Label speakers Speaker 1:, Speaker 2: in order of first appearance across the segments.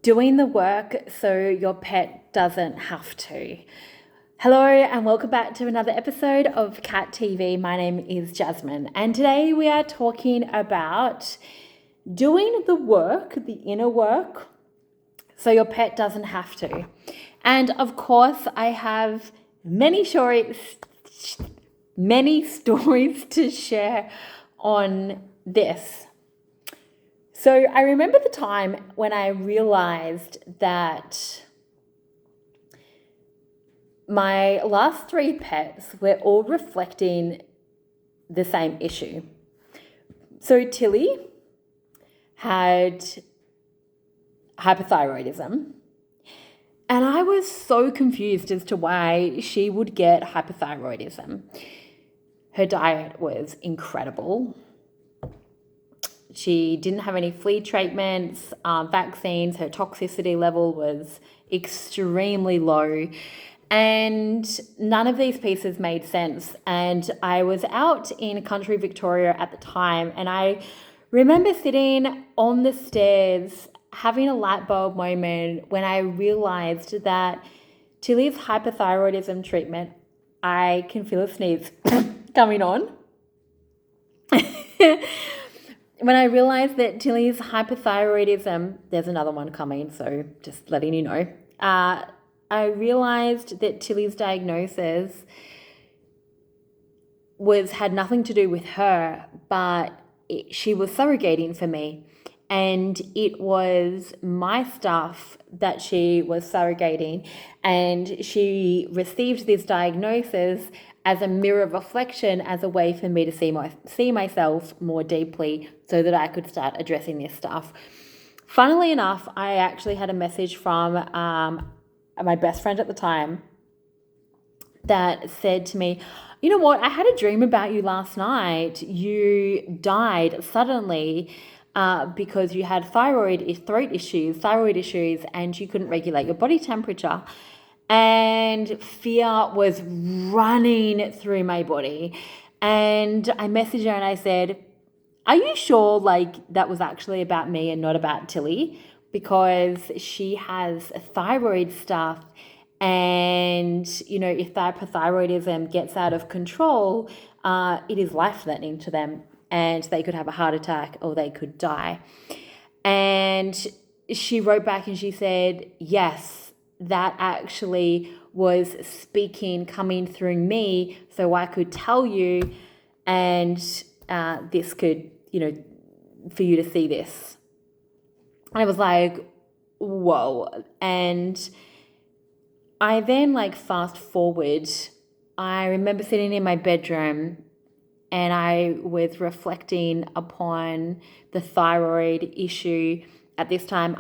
Speaker 1: Doing the work so your pet doesn't have to. Hello and welcome back to another episode of Cat TV. My name is Jasmine and today we are talking about doing the work, the inner work, so your pet doesn't have to. And of course, I have many stories to share on this. So I remember the time when I realized that my last three pets were all reflecting the same issue. So Tilly had hyperthyroidism, and I was so confused as to why she would get hyperthyroidism. Her diet was incredible. She didn't have any flea treatments, vaccines. Her toxicity level was extremely low. And none of these pieces made sense. And I was out in country Victoria at the time. And I remember sitting on the stairs having a light bulb moment when I realized that Tilly's hyperthyroidism treatment, I can feel a sneeze coming on. When I realized that Tilly's hyperthyroidism, there's another one coming, so just letting you know. I realized that Tilly's diagnosis had nothing to do with her, but she was surrogating for me. And it was my stuff that she was surrogating. And she received this diagnosis as a mirror reflection, as a way for me to see myself more deeply so that I could start addressing this stuff. Funnily enough, I actually had a message from my best friend at the time that said to me, you know what, I had a dream about you last night. You died suddenly because you had thyroid issues, and you couldn't regulate your body temperature. And fear was running through my body. And I messaged her and I said, are you sure that was actually about me and not about Tilly? Because she has thyroid stuff. And, if hyperthyroidism gets out of control, it is life-threatening to them. And they could have a heart attack or they could die. And she wrote back and she said, yes, that actually was speaking, coming through me so I could tell you, and this could, for you to see this. I was like, whoa. And I then fast forward. I remember sitting in my bedroom and I was reflecting upon the thyroid issue. At this time,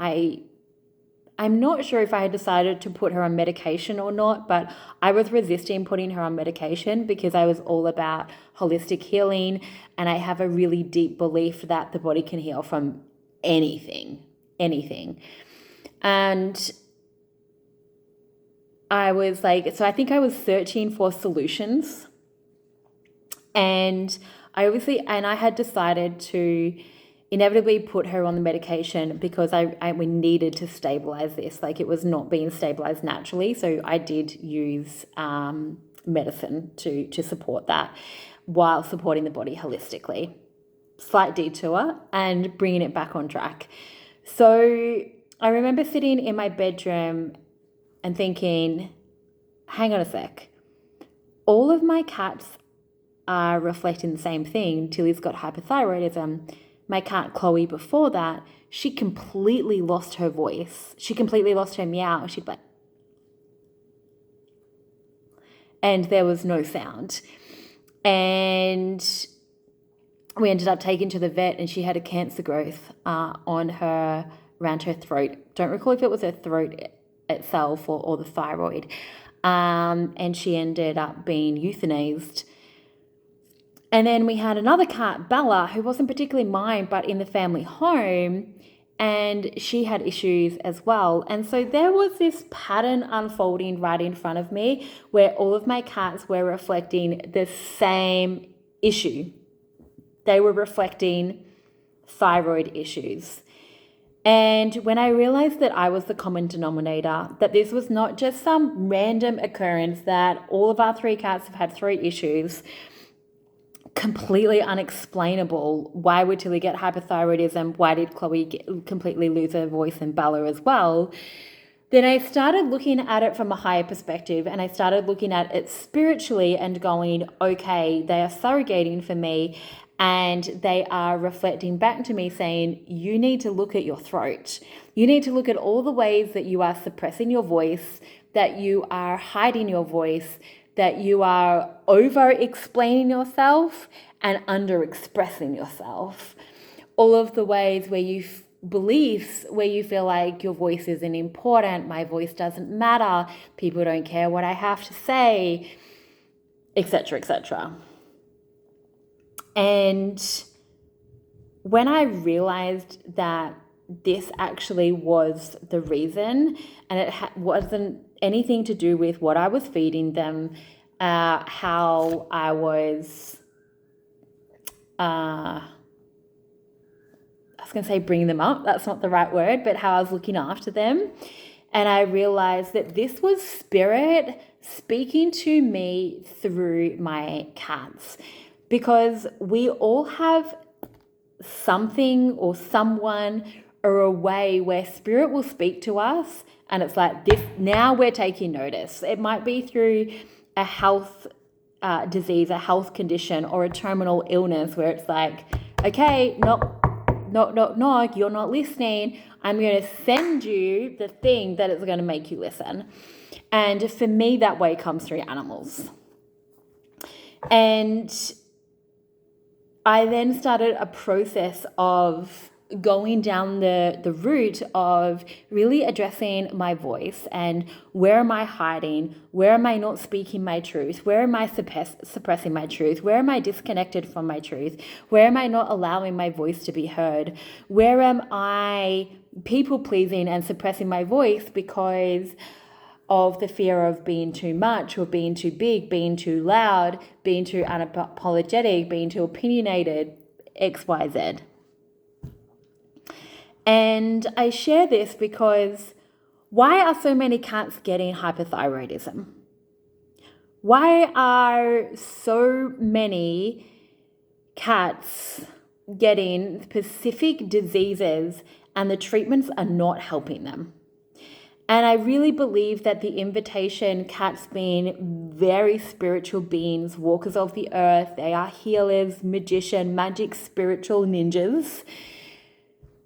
Speaker 1: I'm not sure if I had decided to put her on medication or not, but I was resisting putting her on medication because I was all about holistic healing, and I have a really deep belief that the body can heal from anything. And I was so I think I was searching for solutions, and I had decided to inevitably put her on the medication because we needed to stabilize this. It was not being stabilized naturally. So I did use medicine to support that while supporting the body holistically. Slight detour and bringing it back on track. So I remember sitting in my bedroom and thinking, hang on a sec. All of my cats are reflecting the same thing. Tilly's got hyperthyroidism. My cat Chloe before that, she completely lost her voice. She completely lost her meow. She'd be like, and there was no sound. And we ended up taking to the vet, and she had a cancer growth around her throat. Don't recall if it was her throat itself or the thyroid. And she ended up being euthanized. And then we had another cat, Bella, who wasn't particularly mine, but in the family home, and she had issues as well. And so there was this pattern unfolding right in front of me where all of my cats were reflecting the same issue. They were reflecting thyroid issues. And when I realized that I was the common denominator, that this was not just some random occurrence, that all of our three cats have had three issues, completely unexplainable. Why would Tilly get hyperthyroidism? Why did Chloe completely lose her voice, and Bella as well? Then I started looking at it from a higher perspective, and I started looking at it spiritually and going, okay, they are surrogating for me, and they are reflecting back to me saying, you need to look at your throat. You need to look at all the ways that you are suppressing your voice, that you are hiding your voice, that you are over-explaining yourself and under-expressing yourself. All of the ways where you beliefs where you feel like your voice isn't important, my voice doesn't matter, people don't care what I have to say, etc., etc. And when I realized that this actually was the reason, and it wasn't anything to do with what I was feeding them, how I was, I was going to say bringing them up, that's not the right word, but how I was looking after them. And I realized that this was spirit speaking to me through my cats, because we all have something or someone or a way where spirit will speak to us, and it's like this, now we're taking notice. It might be through a health disease, a health condition, or a terminal illness where it's like, okay, knock, you're not listening. I'm going to send you the thing that is going to make you listen. And for me, that way comes through animals. And I then started a process of going down the route of really addressing my voice and where am I hiding, where am I not speaking my truth, where am I suppressing my truth, where am I disconnected from my truth, where am I not allowing my voice to be heard, where am I people pleasing and suppressing my voice because of the fear of being too much or being too big, being too loud, being too unapologetic, being too opinionated, XYZ. And I share this because why are so many cats getting hyperthyroidism? Why are so many cats getting specific diseases and the treatments are not helping them? And I really believe that the invitation, cats being very spiritual beings, walkers of the earth, they are healers, magician, magic, spiritual ninjas,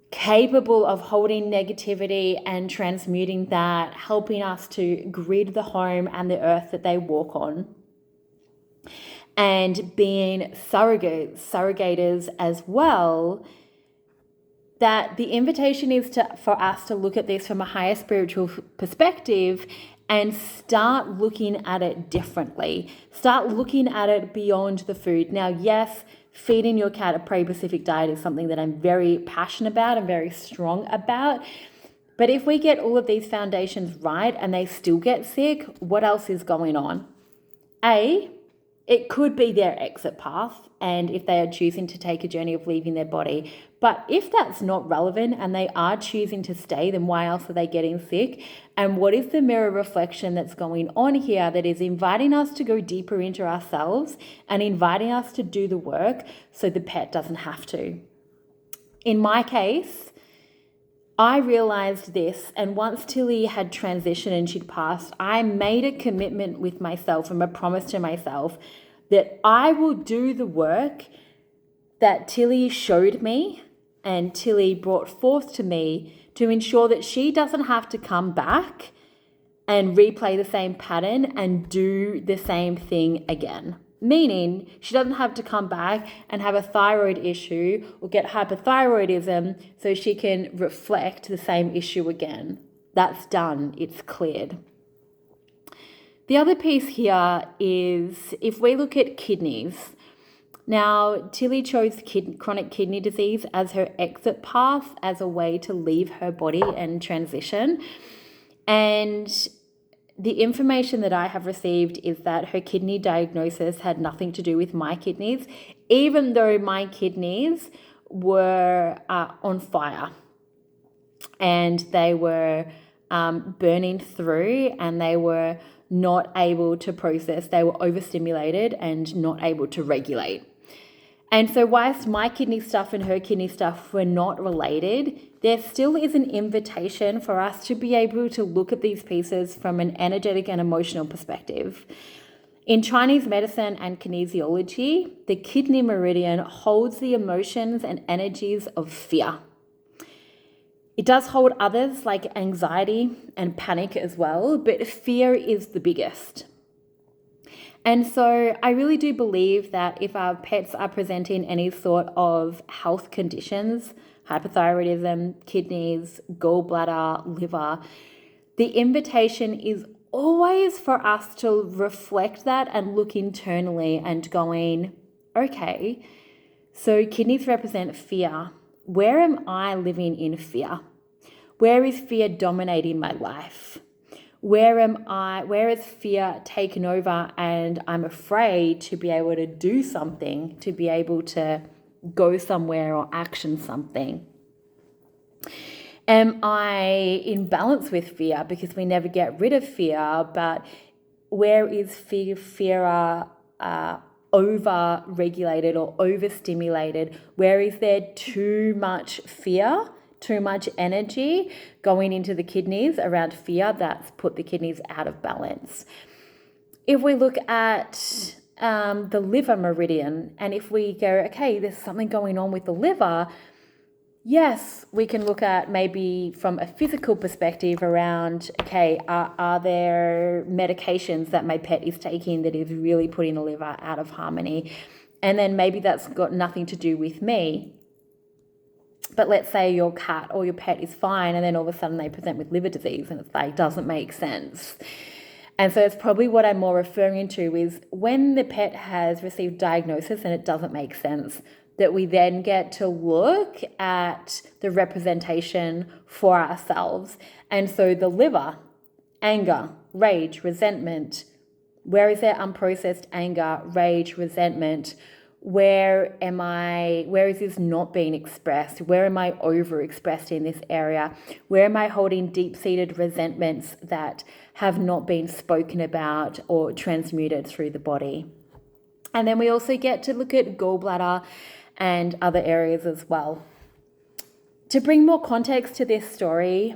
Speaker 1: capable of holding negativity and transmuting that, helping us to grid the home and the earth that they walk on, and being surrogators as well. That the invitation is for us to look at this from a higher spiritual perspective and start looking at it differently. Start looking at it beyond the food. Now, yes, feeding your cat a prey-specific diet is something that I'm very passionate about and very strong about. But if we get all of these foundations right and they still get sick, what else is going on? It could be their exit path, and if they are choosing to take a journey of leaving their body. But if that's not relevant and they are choosing to stay, then why else are they getting sick? And what is the mirror reflection that's going on here that is inviting us to go deeper into ourselves and inviting us to do the work so the pet doesn't have to? In my case, I realized this, and once Tilly had transitioned and she'd passed, I made a commitment with myself and a promise to myself that I will do the work that Tilly showed me and Tilly brought forth to me to ensure that she doesn't have to come back and replay the same pattern and do the same thing again. Meaning she doesn't have to come back and have a thyroid issue or get hyperthyroidism so she can reflect the same issue again. That's done. It's cleared. The other piece here is if we look at kidneys. Now, Tilly chose chronic kidney disease as her exit path, as a way to leave her body and transition. And the information that I have received is that her kidney diagnosis had nothing to do with my kidneys, even though my kidneys were on fire. and they were burning through, and they were not able to process. They were overstimulated and not able to regulate. And so whilst my kidney stuff and her kidney stuff were not related, there still is an invitation for us to be able to look at these pieces from an energetic and emotional perspective. In Chinese medicine and kinesiology, the kidney meridian holds the emotions and energies of fear. It does hold others like anxiety and panic as well, but fear is the biggest. And so I really do believe that if our pets are presenting any sort of health conditions, hyperthyroidism, kidneys, gallbladder, liver, the invitation is always for us to reflect that and look internally and going, okay, so kidneys represent fear. Where am I living in fear? Where is fear dominating my life? Where is fear taken over and I'm afraid to be able to do something, to be able to go somewhere or action something? Am I in balance with fear? Because we never get rid of fear, but where is fear over-regulated or overstimulated? Where is there too much fear, too much energy going into the kidneys around fear that's put the kidneys out of balance? If we look at the liver meridian, and if we go, okay, there's something going on with the liver, yes, we can look at maybe from a physical perspective around, okay, are there medications that my pet is taking that is really putting the liver out of harmony? And then maybe that's got nothing to do with me. But let's say your cat or your pet is fine, and then all of a sudden they present with liver disease, and it's like, doesn't make sense. And so it's probably what I'm more referring to is when the pet has received diagnosis and it doesn't make sense, that we then get to look at the representation for ourselves. And so the liver, anger, rage, resentment, where is there unprocessed anger, rage, resentment? Where is this not being expressed? Where am I overexpressed in this area? Where am I holding deep-seated resentments that have not been spoken about or transmuted through the body? And then we also get to look at gallbladder and other areas as well. To bring more context to this story,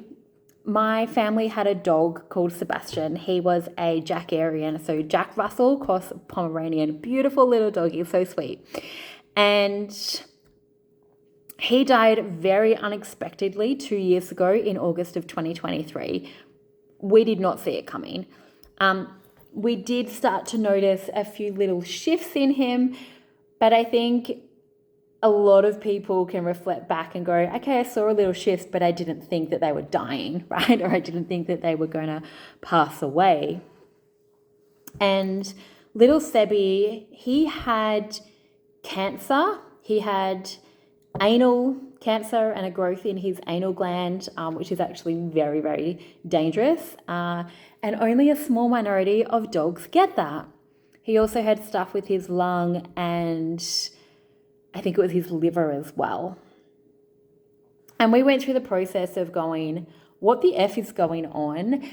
Speaker 1: my family had a dog called Sebastian. He was a Jack Aryan, so Jack Russell cross Pomeranian, beautiful little doggy, so sweet. And he died very unexpectedly 2 years ago in August of 2023. We did not see it coming. We did start to notice a few little shifts in him, but I think a lot of people can reflect back and go, okay, I saw a little shift, but I didn't think that they were dying, right? Or I didn't think that they were going to pass away. And little Sebi, he had cancer. He had anal cancer and a growth in his anal gland, which is actually very, very dangerous. And only a small minority of dogs get that. He also had stuff with his lung and I think it was his liver as well. And we went through the process of going, what the F is going on?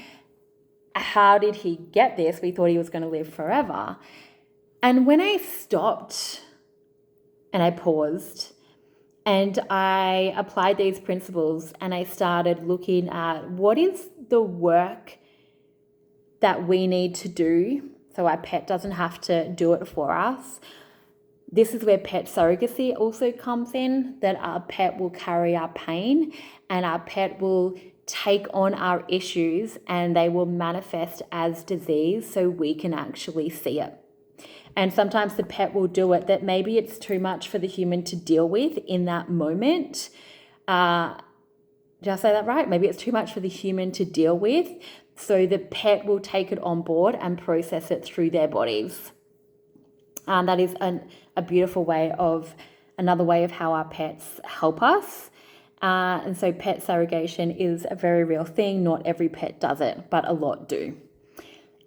Speaker 1: How did he get this? We thought he was going to live forever. And when I stopped and I paused and I applied these principles and I started looking at what is the work that we need to do so our pet doesn't have to do it for us. This is where pet surrogacy also comes in, that our pet will carry our pain and our pet will take on our issues and they will manifest as disease so we can actually see it. And sometimes the pet will do it that maybe it's too much for the human to deal with in that moment. Did I say that right? Maybe it's too much for the human to deal with. So the pet will take it on board and process it through their bodies. That is a beautiful way of, another way of how our pets help us. And so pet surrogation is a very real thing. Not every pet does it, but a lot do.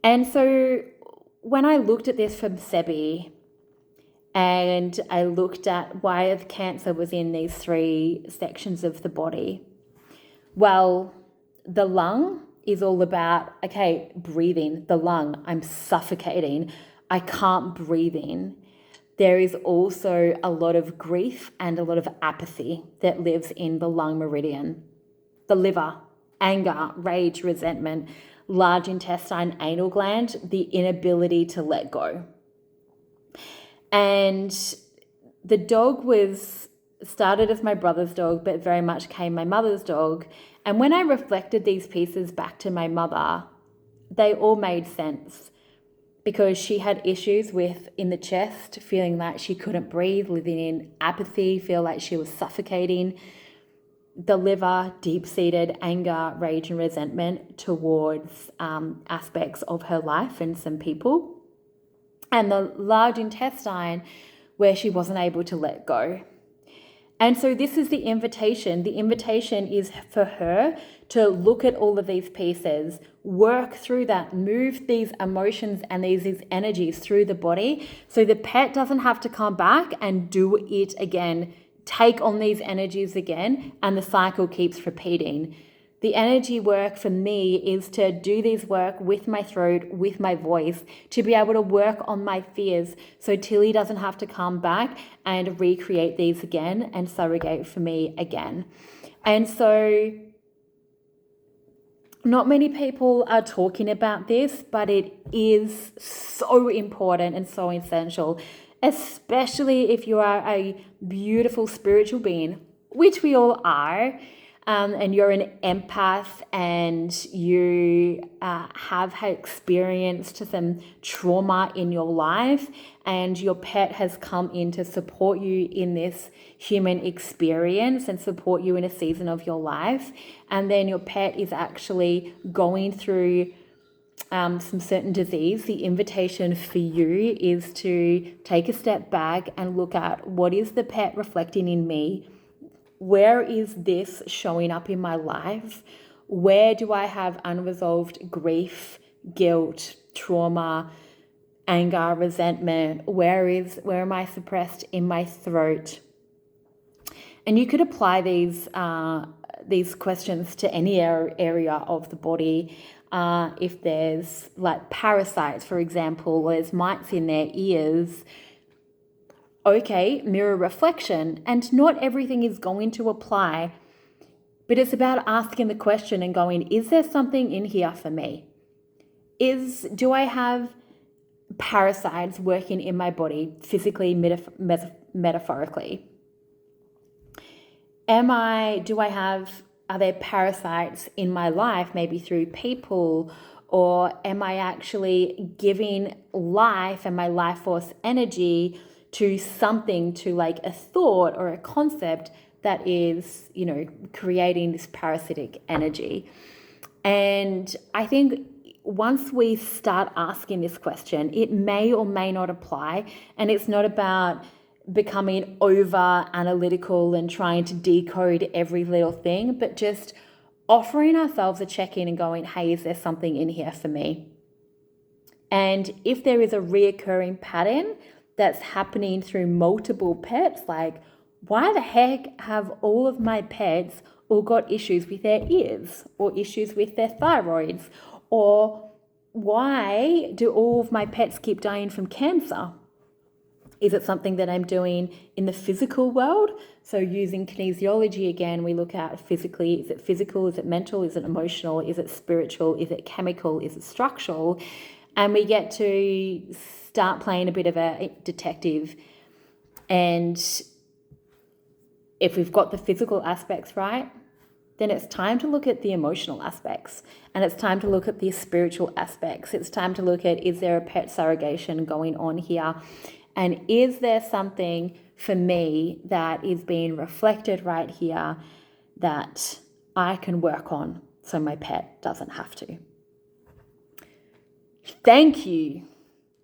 Speaker 1: And so when I looked at this from Sebi and I looked at why the cancer was in these three sections of the body, Well, the lung is all about, okay, breathing. The lung, I'm suffocating. I can't breathe in. There is also a lot of grief and a lot of apathy that lives in the lung meridian. The liver, anger, rage, resentment, large intestine, anal gland, the inability to let go. And the dog started as my brother's dog, but very much became my mother's dog. And when I reflected these pieces back to my mother, they all made sense, because she had issues with in the chest, feeling like she couldn't breathe, living in apathy, feel like she was suffocating. The liver, deep-seated anger, rage and resentment towards aspects of her life and some people. And the large intestine, where she wasn't able to let go. And so this is the invitation. The invitation is for her to look at all of these pieces, work through that, move these emotions and these energies through the body, so the pet doesn't have to come back and do it again, take on these energies again, and the cycle keeps repeating. The energy work for me is to do this work with my throat, with my voice, to be able to work on my fears so Tilly doesn't have to come back and recreate these again and surrogate for me again. And so not many people are talking about this, but it is so important and so essential, especially if you are a beautiful spiritual being, which we all are. And you're an empath and you have experienced some trauma in your life, and your pet has come in to support you in this human experience and support you in a season of your life. And then your pet is actually going through some certain disease. The invitation for you is to take a step back and look at, what is the pet reflecting in me? Where is this showing up in my life? Where do I have unresolved grief, guilt, trauma, anger, resentment? Where am I suppressed in my throat? And you could apply these questions to any area of the body. If there's like parasites, for example, there's mites in their ears. Okay, mirror reflection, and not everything is going to apply, but it's about asking the question and going, is there something in here for me? Do I have parasites working in my body, physically, metaphorically? Are there parasites in my life, maybe through people, or am I actually giving life and my life force energy to something, to like a thought or a concept that is, creating this parasitic energy? And I think once we start asking this question, it may or may not apply. And it's not about becoming over analytical and trying to decode every little thing, but just offering ourselves a check-in and going, hey, is there something in here for me? And if there is a reoccurring pattern that's happening through multiple pets, like, why the heck have all of my pets all got issues with their ears or issues with their thyroids? Or why do all of my pets keep dying from cancer? Is it something that I'm doing in the physical world? So using kinesiology again, we look at physically, is it physical, is it mental, is it emotional, is it spiritual, is it chemical, is it structural? And we get to start playing a bit of a detective. And if we've got the physical aspects right, then it's time to look at the emotional aspects, and it's time to look at the spiritual aspects. It's time to look at, is there a pet surrogation going on here? And is there something for me that is being reflected right here that I can work on so my pet doesn't have to? Thank you.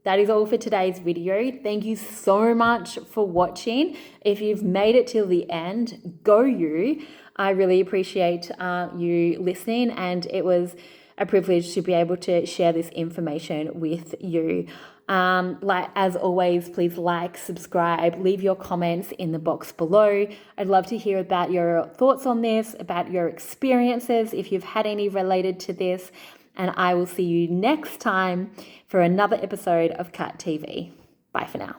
Speaker 1: That is all for today's video. Thank you so much for watching. If you've made it till the end, go you. I really appreciate you listening, and it was a privilege to be able to share this information with you. Like as always, please like, subscribe, leave your comments in the box below. I'd love to hear about your thoughts on this, about your experiences, if you've had any related to this. And I will see you next time for another episode of Cut TV. Bye for now.